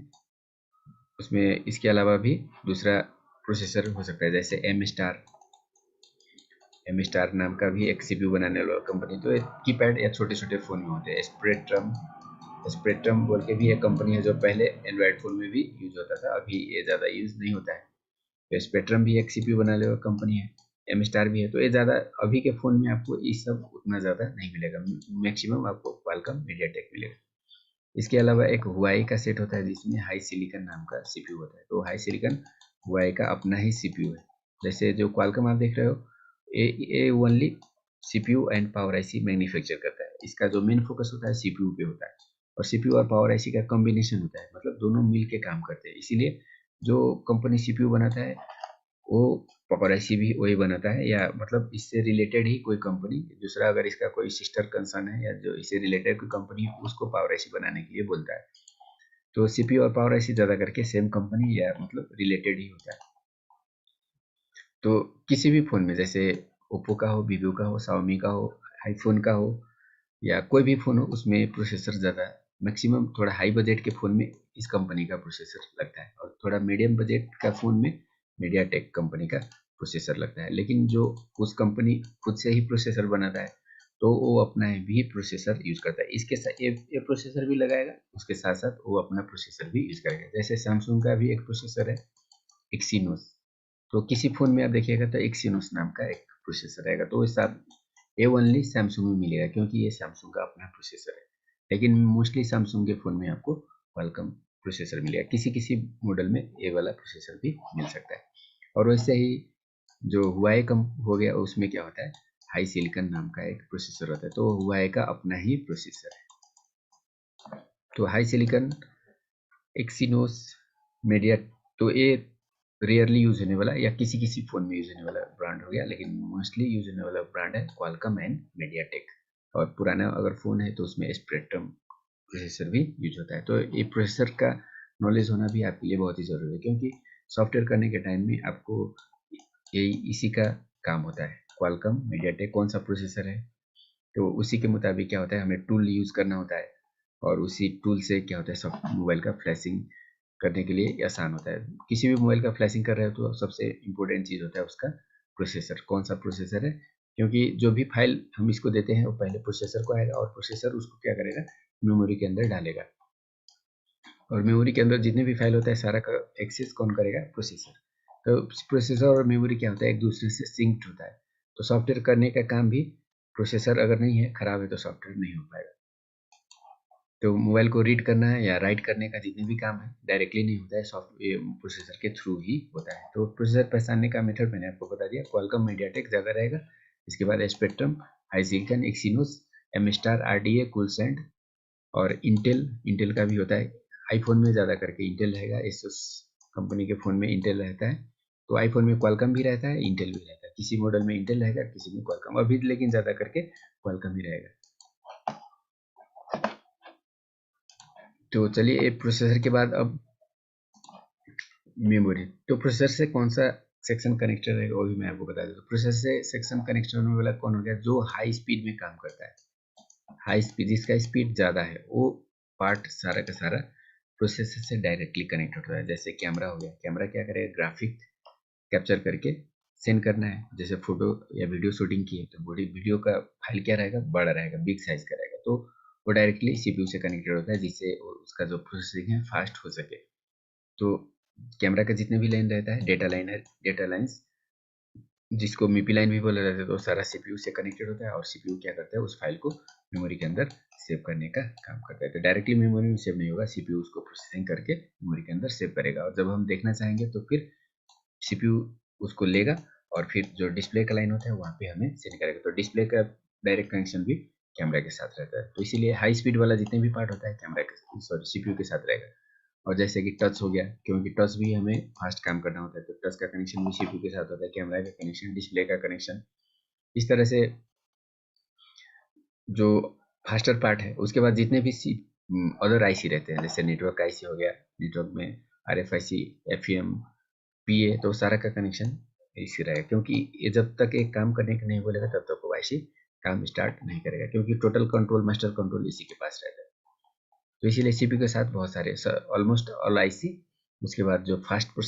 A: उसमें इसके अलावा भी दूसरा प्रोसेसर हो सकता है, जैसे एम स्टार नाम का भी एक सीपीयू बनाने वाला कंपनी। तो कीपैड या छोटे छोटे फ़ोन में होते हैं। स्पेक्ट्रम बोल के भी एक कंपनी है जो पहले एंड्रॉयड फ़ोन में भी यूज होता था, अभी ये ज़्यादा यूज नहीं होता है। तो स्पेक्ट्रम भी एक सीपीयू बनाने वाला कंपनी है, एम स्टार भी है। तो ये ज़्यादा अभी के फ़ोन में आपको ये सब उतना ज़्यादा नहीं मिलेगा, मैक्सिमम आपको क्वालकॉम मीडियाटेक मिलेगा। इसके अलावा एक हुआई का सेट होता है जिसमें हाई सिलिकन नाम का सीपीयू होता है। तो हाई सिलिकन हुआई का अपना ही सीपीयू है। जैसे जो क्वालकॉम आप देख रहे हो, ये only CPU and power IC manufacture करता है। इसका जो मेन फोकस होता है सीपीयू पे होता है, और सीपीयू और पावर आईसी का कॉम्बिनेशन होता है, मतलब दोनों मिल के काम करते हैं। इसीलिए जो कंपनी सीपीयू बनाता है वो पावर आईसी भी वही बनाता है, या मतलब इससे रिलेटेड ही कोई कंपनी दूसरा, अगर इसका कोई सिस्टर कंसर्न है या जो इससे रिलेटेड कोई कंपनी है उसको पावर आईसी बनाने के लिए बोलता है। तो सीपीयू और पावर आईसी ज़्यादा करके सेम कंपनी या मतलब रिलेटेड ही होता है। तो किसी भी फ़ोन में, जैसे ओप्पो का हो, वीवो का हो, शाओमी का हो, आईफोन का हो, या कोई भी फ़ोन हो, उसमें प्रोसेसर ज़्यादा मैक्सिमम थोड़ा हाई बजट के फ़ोन में इस कंपनी का प्रोसेसर लगता है, और थोड़ा मीडियम बजट का फ़ोन में मीडियाटेक कंपनी का प्रोसेसर लगता है। लेकिन जो उस कंपनी खुद से ही प्रोसेसर बनाता है तो वो अपना भी प्रोसेसर यूज करता है। इसके साथ ये प्रोसेसर भी लगाएगा, उसके साथ साथ वो अपना प्रोसेसर भी यूज करेगा। जैसे सैमसंग का भी एक प्रोसेसर है एक्सीनोस। तो किसी फ़ोन में आप देखिएगा तो एक्सीनोस नाम का एक प्रोसेसर रहेगा। तो इस ये ओनली सैमसंग में मिलेगा क्योंकि ये सैमसंग का अपना प्रोसेसर है। लेकिन मोस्टली सैमसंग के फ़ोन में आपको क्वालकॉम प्रोसेसर मिलेगा, किसी किसी मॉडल में ये वाला प्रोसेसर भी मिल सकता है। और वैसे ही जो हुआई कम हो गया उसमें क्या होता है, हाई सिलिकन नाम का एक प्रोसेसर होता है। तो हुआई का अपना ही प्रोसेसर है। तो हाई सिलिकन, एक्सीनोस, मीडिया, तो ये रेयरली यूज होने वाला या किसी किसी फ़ोन में यूज होने वाला ब्रांड हो गया, लेकिन मोस्टली यूज होने वाला ब्रांड है क्वालकॉम एंड मीडियाटेक। और पुराना अगर फ़ोन है तो उसमें स्पेक्ट्रम प्रोसेसर भी यूज होता है। तो ये प्रोसेसर का नॉलेज होना भी आपके लिए बहुत ही ज़रूरी है, क्योंकि सॉफ्टवेयर करने के टाइम में आपको यही इसी का काम होता है, क्वालकॉम मीडियाटेक कौन सा प्रोसेसर है, तो उसी के मुताबिक क्या होता है, हमें टूल यूज़ करना होता है। और उसी टूल से क्या होता है, सब मोबाइल का फ्लैशिंग करने के लिए आसान होता है। किसी भी मोबाइल का फ्लैशिंग कर रहे हो तो सबसे इम्पोर्टेंट चीज़ होता है उसका प्रोसेसर, कौन सा प्रोसेसर है। क्योंकि जो भी फाइल हम इसको देते हैं वो पहले प्रोसेसर को आएगा, और प्रोसेसर उसको क्या करेगा, मेमोरी के अंदर डालेगा। और मेमोरी के अंदर जितने भी फाइल होता है सारा का एक्सेस कौन करेगा, प्रोसेसर। तो प्रोसेसर और मेमोरी क्या होता है, एक दूसरे से सिंक्ड होता है। तो सॉफ्टवेयर करने का काम भी, प्रोसेसर अगर नहीं है, खराब है, तो सॉफ्टवेयर नहीं हो पाएगा। तो मोबाइल को रीड करना है या राइट करने का जितने भी काम है डायरेक्टली नहीं होता है, सॉफ्टवेयर प्रोसेसर के थ्रू ही होता है। तो प्रोसेसर पहचानने का मेथड मैंने आपको बता दिया, क्वालकॉम मीडियाटेक ज़्यादा रहेगा। इसके बाद spectrum, HiSilicon, Exynos, MStar, RDA, Coolsand, और इंटेल का भी होता है। आईफोन में ज़्यादा करके इंटेल रहेगा, एसोस कंपनी के फ़ोन में इंटेल रहता है। तो आईफोन में क्वालकॉम भी रहता है, इंटेल भी रहता है। किसी मॉडल में इंटेल रहेगा, किसी में क्वालकॉम, अभी लेकिन ज़्यादा करके क्वालकॉम ही रहेगा। तो चलिए प्रोसेसर के बाद अब मेमोरी। तो प्रोसेसर से कौन सा सेक्शन कनेक्टर रहेगा वो भी मैं आपको बता देता हूँ। प्रोसेसर से सेक्शन कनेक्टर में वाला कौन हो गया, जो हाई स्पीड में काम करता है, हाई स्पीड जिसका स्पीड ज़्यादा है, वो पार्ट सारा का सारा प्रोसेसर से डायरेक्टली कनेक्ट होता है। जैसे कैमरा हो गया, कैमरा क्या करेगा, ग्राफिक कैप्चर करके सेंड करना है, जैसे फोटो या वीडियो शूटिंग की है तो वीडियो का फाइल क्या रहेगा, बड़ा रहेगा, बिग साइज का रहेगा, तो वो डायरेक्टली सीपीयू से कनेक्टेड होता है, जिससे उसका जो प्रोसेसिंग है फास्ट हो सके। तो कैमरा का जितने भी लाइन रहता है, डेटा लाइन है, डेटा लाइन्स जिसको मीपी लाइन भी बोला जाता है, तो सारा सीपीयू से कनेक्टेड होता है, और सीपीयू क्या करता है, उस फाइल को मेमोरी के अंदर सेव करने का काम करता है। तो डायरेक्टली मेमोरी में सेव नहीं होगा, सीपीयू उसको प्रोसेसिंग करके मेमोरी के अंदर सेव करेगा, और जब हम देखना चाहेंगे तो फिर सीपीयू उसको लेगा, और फिर जो डिस्प्ले का लाइन होता है वहाँ पे हमें सेंड करेगा। तो डिस्प्ले का डायरेक्ट कनेक्शन भी कैमरा के साथ रहता है, तो इसीलिए हाई स्पीड वाला जितने भी पार्ट होता है कैमरा के सीपीयू के साथ रहेगा। और जैसे कि टच हो गया, क्योंकि टच भी हमें फास्ट काम करना होता है, तो टच का कनेक्शन भी सीपीयू के साथ होता है, कैमरा का कनेक्शन, डिस्प्ले का कनेक्शन, इस तरह से जो फास्टर पार्ट है। उसके बाद जितने भी अदर आईसी रहते हैं, जैसे नेटवर्क आईसी हो गया, नेटवर्क में आरएफआईसी, एफईएम, पीए, तो सारा का कनेक्शन इसी रहेगा, क्योंकि ये जब तक एक काम करने का नहीं बोलेगा तब तक वो आईसी काम स्टार्ट नहीं करेगा, क्योंकि टोटल कंट्रोल, मास्टर कंट्रोल इसी के पास रहता है। तो इसीलिए सीपीयू के साथ बहुत सारे ऑलमोस्ट ऑल आईसी, उसके बाद जो फास्ट प्रोसेस